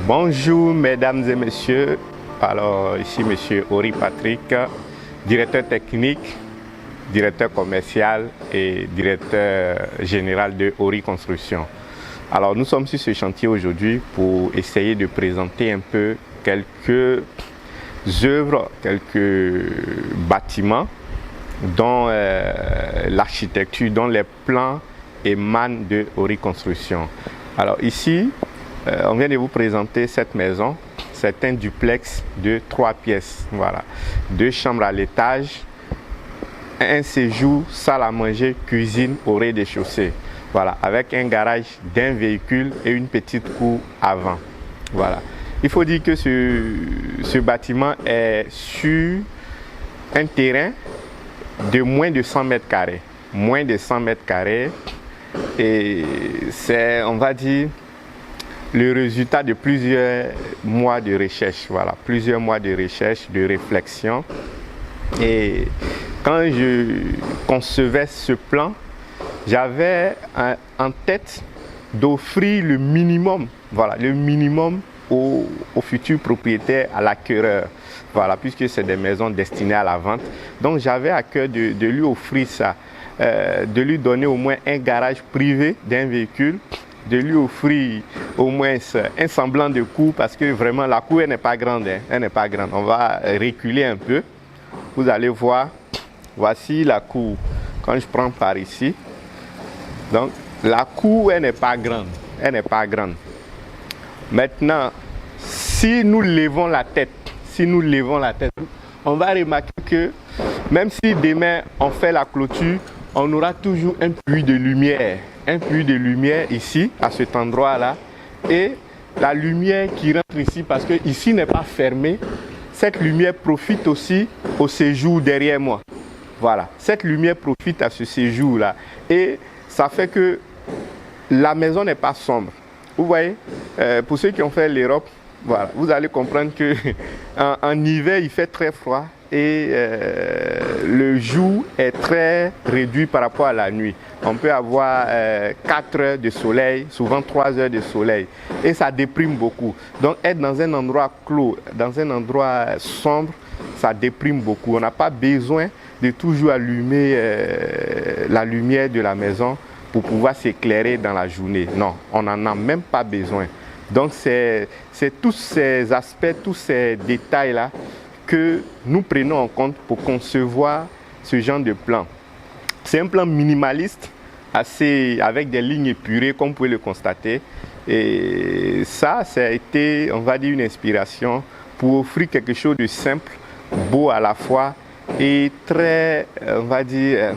Bonjour mesdames et messieurs, alors ici monsieur Ori Patrick, directeur technique, directeur commercial et directeur général de Ori Construction. Alors nous sommes sur ce chantier aujourd'hui pour essayer de présenter un peu quelques œuvres, quelques bâtiments dont l'architecture, dont les plans émanent de Ori Construction. Alors ici, on vient de vous présenter cette maison. C'est un duplex de 3 pièces. Voilà. 2 chambres à l'étage, un séjour, salle à manger, cuisine au rez-de-chaussée. Voilà, avec un garage d'un véhicule et une petite cour avant. Voilà. Il faut dire que ce bâtiment est sur un terrain de moins de 100 mètres carrés. Moins de 100 mètres carrés. Et c'est, on va dire, le résultat de plusieurs mois de recherche. Voilà, plusieurs mois de recherche, de réflexion. Et quand je concevais ce plan, j'avais en tête d'offrir le minimum, voilà, le minimum aux futurs propriétaires, à l'acquéreur. Voilà, puisque c'est des maisons destinées à la vente. Donc j'avais à cœur de lui offrir ça, de lui donner au moins un garage privé d'un véhicule, de lui offrir au moins un semblant de cour, parce que vraiment la cour elle n'est pas grande, hein, elle n'est pas grande. On va reculer un peu. Vous allez voir, voici la cour. Quand je prends par ici, donc la cour elle n'est pas grande, elle n'est pas grande. Maintenant, si nous levons la tête, on va remarquer que même si demain on fait la clôture, on aura toujours un puits de lumière ici, à cet endroit-là, et la lumière qui rentre ici, parce que ici n'est pas fermé, cette lumière profite aussi au séjour derrière moi. Voilà, cette lumière profite à ce séjour-là, et ça fait que la maison n'est pas sombre. Vous voyez, pour ceux qui ont fait l'Europe, voilà, vous allez comprendre que en hiver, il fait très froid et le jour est très réduit par rapport à la nuit. On peut avoir 4 heures de soleil, souvent 3 heures de soleil, et ça déprime beaucoup. Donc être dans un endroit clos, dans un endroit sombre, ça déprime beaucoup. On n'a pas besoin de toujours allumer la lumière de la maison pour pouvoir s'éclairer dans la journée. Non, on n'en a même pas besoin. Donc c'est tous ces aspects, tous ces détails-là que nous prenons en compte pour concevoir ce genre de plan. C'est un plan minimaliste, avec des lignes épurées, comme vous pouvez le constater. Et ça a été, on va dire, une inspiration pour offrir quelque chose de simple, beau à la fois et très, on va dire,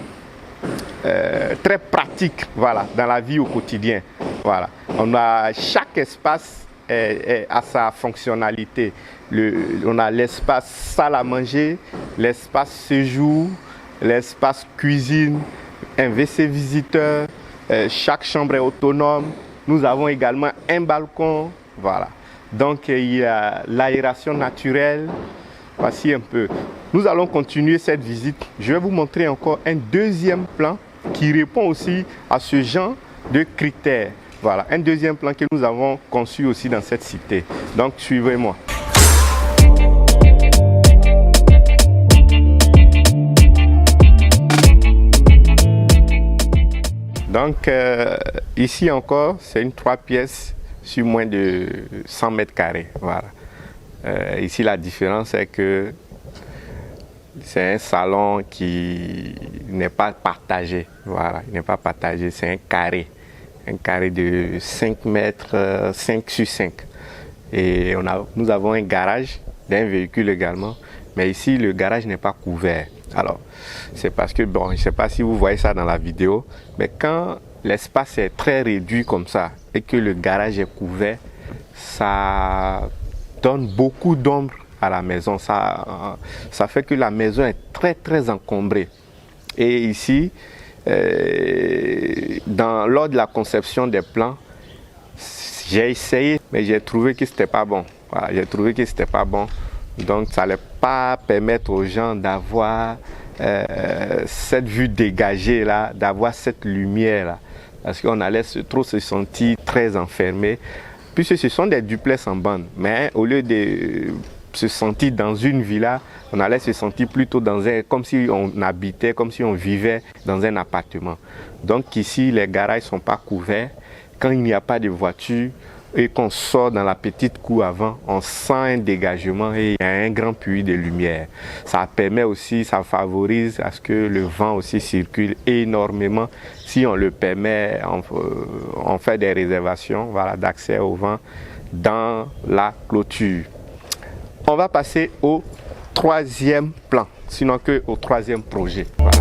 très pratique, voilà, dans la vie au quotidien. Voilà. Chaque espace a sa fonctionnalité. On a l'espace salle à manger, l'espace séjour, l'espace cuisine, un WC visiteur, chaque chambre est autonome. Nous avons également un balcon. Voilà. Donc il y a l'aération naturelle. Voici un peu. Nous allons continuer cette visite. Je vais vous montrer encore un deuxième plan qui répond aussi à ce genre de critères. Voilà, un deuxième plan que nous avons conçu aussi dans cette cité. Donc, suivez-moi. Donc, ici encore, c'est une 3 pièces sur moins de 100 mètres carrés. Voilà. Ici, la différence est que c'est un salon qui n'est pas partagé. Voilà, il n'est pas partagé, c'est un carré. Un carré de 5 mètres, 5 sur 5. Et nous avons un garage d'un véhicule également. Mais ici, le garage n'est pas couvert. Alors, c'est parce que, bon, je ne sais pas si vous voyez ça dans la vidéo, mais quand l'espace est très réduit comme ça et que le garage est couvert, ça donne beaucoup d'ombre à la maison. Ça fait que la maison est très, très encombrée. Et ici, lors de la conception des plans, j'ai essayé, mais j'ai trouvé que c'était pas bon. Voilà, j'ai trouvé que c'était pas bon. Donc, ça n'allait pas permettre aux gens d'avoir cette vue dégagée là, d'avoir cette lumière là, parce qu'on allait trop se sentir très enfermé. puisque ce sont des duplex en bande. Mais au lieu de se sentir dans une villa, on allait se sentir plutôt comme si on habitait, comme si on vivait dans un appartement. Donc ici, les garages ne sont pas couverts. Quand il n'y a pas de voiture et qu'on sort dans la petite cour avant, on sent un dégagement et il y a un grand puits de lumière. Ça permet aussi, ça favorise à ce que le vent aussi circule énormément. Si on le permet, on fait des réservations, voilà, d'accès au vent dans la clôture. On va passer au troisième plan, sinon qu'au troisième projet. Voilà.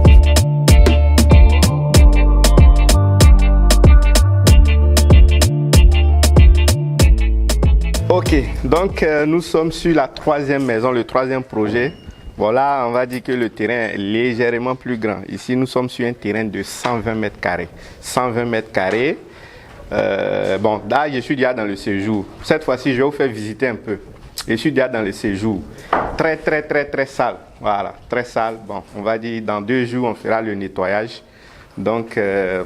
Ok, donc nous sommes sur la troisième maison, le troisième projet. Voilà, on va dire que le terrain est légèrement plus grand. Ici, nous sommes sur un terrain de 120 mètres carrés. 120 mètres carrés. Bon, là, je suis déjà dans le séjour. Cette fois-ci, je vais vous faire visiter un peu. Je suis déjà dans le séjour. Très sale. Voilà, très sale. Bon, on va dire dans 2 jours, on fera le nettoyage. Donc,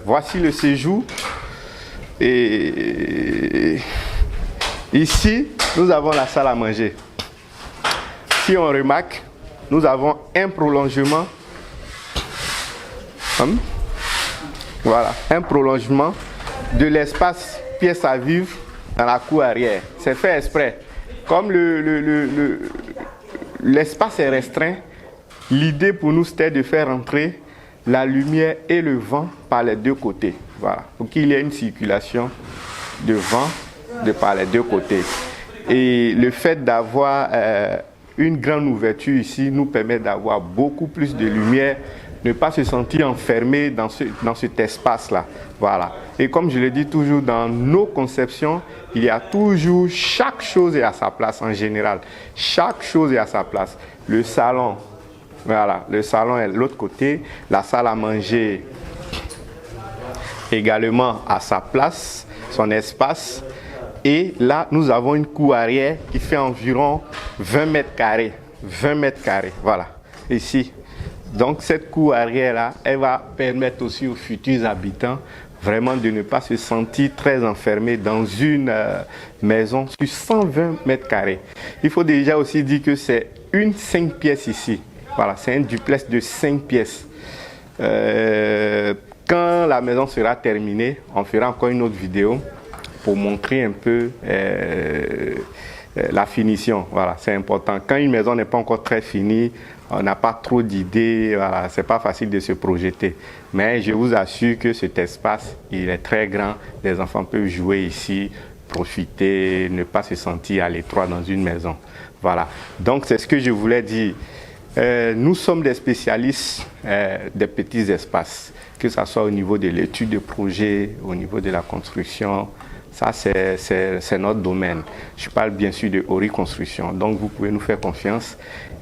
voici le séjour. Et ici, nous avons la salle à manger. Si on remarque, nous avons un prolongement. Voilà, un prolongement de l'espace pièce à vivre dans la cour arrière. C'est fait exprès. Comme l'espace est restreint, l'idée pour nous c'était de faire entrer la lumière et le vent par les deux côtés. Voilà, pour qu'il y ait une circulation de vent par les deux côtés. Et le fait d'avoir une grande ouverture ici nous permet d'avoir beaucoup plus de lumière, ne pas se sentir enfermé dans cet espace-là. Voilà. Et comme je le dis toujours, dans nos conceptions, il y a toujours, chaque chose est à sa place en général. Chaque chose est à sa place. Le salon, voilà, le salon est de l'autre côté. La salle à manger également à sa place, son espace. Et là, nous avons une cour arrière qui fait environ 20 mètres carrés. 20 mètres carrés, voilà, ici. Donc cette cour arrière-là, elle va permettre aussi aux futurs habitants vraiment de ne pas se sentir très enfermés dans une maison sur 120 mètres carrés. Il faut déjà aussi dire que c'est une 5 pièces ici. Voilà, c'est un duplex de 5 pièces. Quand la maison sera terminée, on fera encore une autre vidéo pour montrer un peu la finition. Voilà, c'est important. Quand une maison n'est pas encore très finie, on n'a pas trop d'idées, voilà, c'est pas facile de se projeter. Mais je vous assure que cet espace, il est très grand. Les enfants peuvent jouer ici, profiter, ne pas se sentir à l'étroit dans une maison. Voilà. Donc c'est ce que je voulais dire. Nous sommes des spécialistes des petits espaces, que ce soit au niveau de l'étude de projet, au niveau de la construction. Ça, c'est notre domaine. Je parle bien sûr de Ori Construction. Donc, vous pouvez nous faire confiance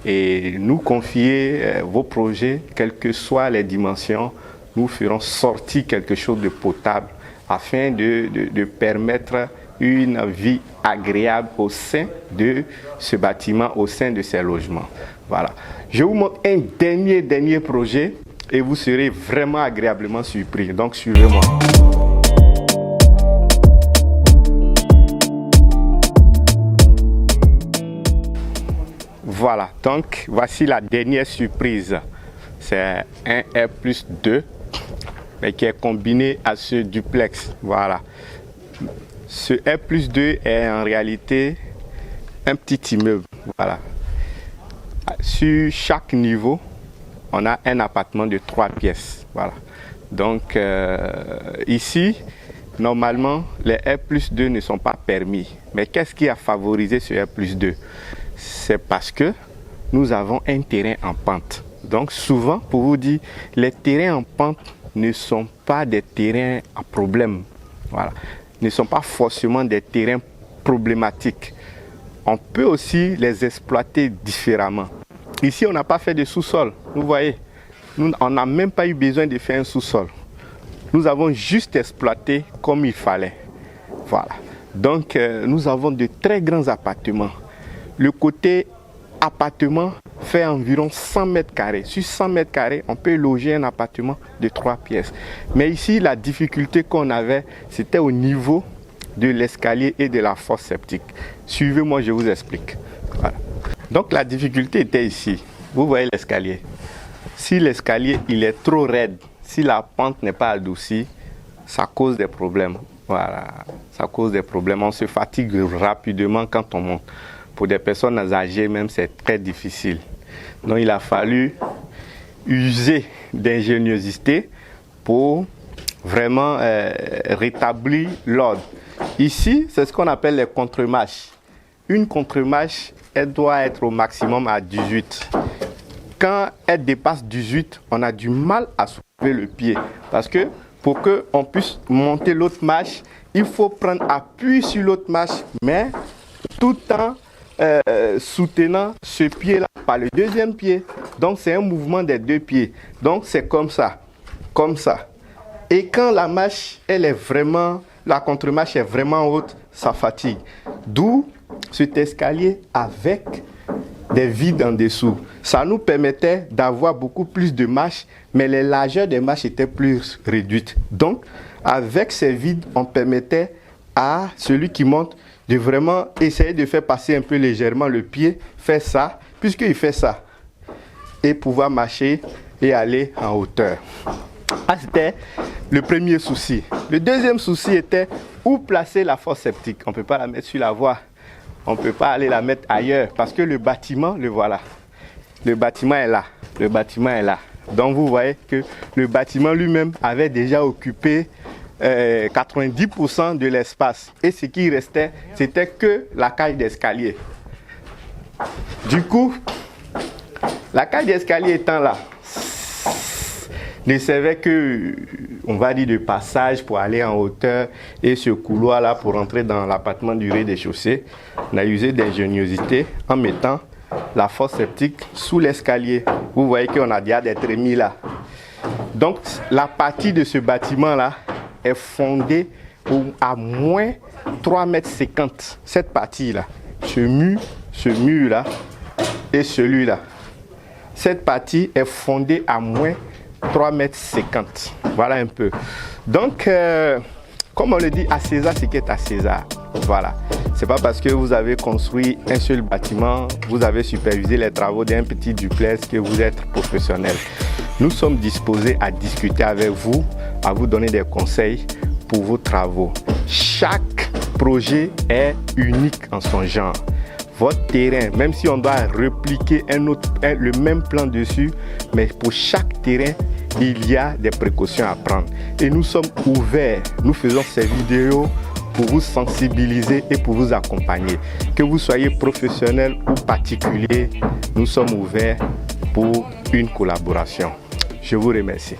et nous confier vos projets, quelles que soient les dimensions. Nous ferons sortir quelque chose de potable afin de permettre une vie agréable au sein de ce bâtiment, au sein de ces logements. Voilà. Je vous montre un dernier projet et vous serez vraiment agréablement surpris. Donc, suivez-moi. Voilà, donc voici la dernière surprise. C'est un R+2 mais qui est combiné à ce duplex. Voilà. Ce R+2 est en réalité un petit immeuble. Voilà. Sur chaque niveau, on a un appartement de 3 pièces. Voilà. Donc ici, normalement, les R+2 ne sont pas permis. Mais qu'est-ce qui a favorisé ce R+2? C'est parce que nous avons un terrain en pente. Donc souvent, pour vous dire, les terrains en pente ne sont pas des terrains à problème. Voilà. Ne sont pas forcément des terrains problématiques. On peut aussi les exploiter différemment. Ici, on n'a pas fait de sous-sol. Vous voyez, on n'a même pas eu besoin de faire un sous-sol. Nous avons juste exploité comme il fallait. Voilà. Donc, nous avons de très grands appartements. Le côté appartement fait environ 100 mètres carrés. Sur 100 mètres carrés, on peut loger un appartement de 3 pièces. Mais ici, la difficulté qu'on avait, c'était au niveau de l'escalier et de la fosse septique. Suivez-moi, je vous explique. Voilà. Donc la difficulté était ici. Vous voyez l'escalier. Si l'escalier il est trop raide, si la pente n'est pas adoucie, ça cause des problèmes. Voilà, ça cause des problèmes. On se fatigue rapidement quand on monte. Pour des personnes âgées même, c'est très difficile. Donc il a fallu user d'ingéniosité pour vraiment rétablir l'ordre. Ici, c'est ce qu'on appelle les contre-marches. Une contre-marche, elle doit être au maximum à 18. Quand elle dépasse 18, on a du mal à soulever le pied. Parce que pour qu'on puisse monter l'autre marche, il faut prendre appui sur l'autre marche, mais tout en soutenant ce pied-là par le deuxième pied. Donc c'est un mouvement des deux pieds. Donc c'est comme ça, comme ça. Et quand la marche, la contre-marche est vraiment haute, ça fatigue. D'où cet escalier avec des vides en dessous. Ça nous permettait d'avoir beaucoup plus de marches, mais les largeurs des marches étaient plus réduites. Donc, avec ces vides, on permettait à celui qui monte de vraiment essayer de faire passer un peu légèrement le pied, faire ça, puisqu'il fait ça, et pouvoir marcher et aller en hauteur. Ah, c'était le premier souci. Le deuxième souci était où placer la fosse septique. On ne peut pas la mettre sur la voie. On ne peut pas aller la mettre ailleurs parce que le bâtiment, le voilà. Le bâtiment est là. Le bâtiment est là. Donc vous voyez que le bâtiment lui-même avait déjà occupé 90% de l'espace. Et ce qui restait, c'était que la cage d'escalier. Du coup, la cage d'escalier étant là, ne servait que, on va dire, de passage pour aller en hauteur et ce couloir-là pour entrer dans l'appartement du rez-de-chaussée. On a usé d'ingéniosité en mettant la fosse septique sous l'escalier. Vous voyez qu'on a déjà des trémies là. Donc, la partie de ce bâtiment-là est fondée à moins 3,50 m. Cette partie-là, ce mur-là et celui-là. Cette partie est fondée à moins 3,50 m. Voilà un peu. Donc, comme on le dit, à César, ce qui est à César. Voilà. C'est pas parce que vous avez construit un seul bâtiment, vous avez supervisé les travaux d'un petit duplex que vous êtes professionnel. Nous sommes disposés à discuter avec vous, à vous donner des conseils pour vos travaux. Chaque projet est unique en son genre. Votre terrain, même si on doit répliquer le même plan dessus, mais pour chaque terrain, il y a des précautions à prendre. Et nous sommes ouverts, nous faisons ces vidéos pour vous sensibiliser et pour vous accompagner. Que vous soyez professionnel ou particulier, nous sommes ouverts pour une collaboration. Je vous remercie.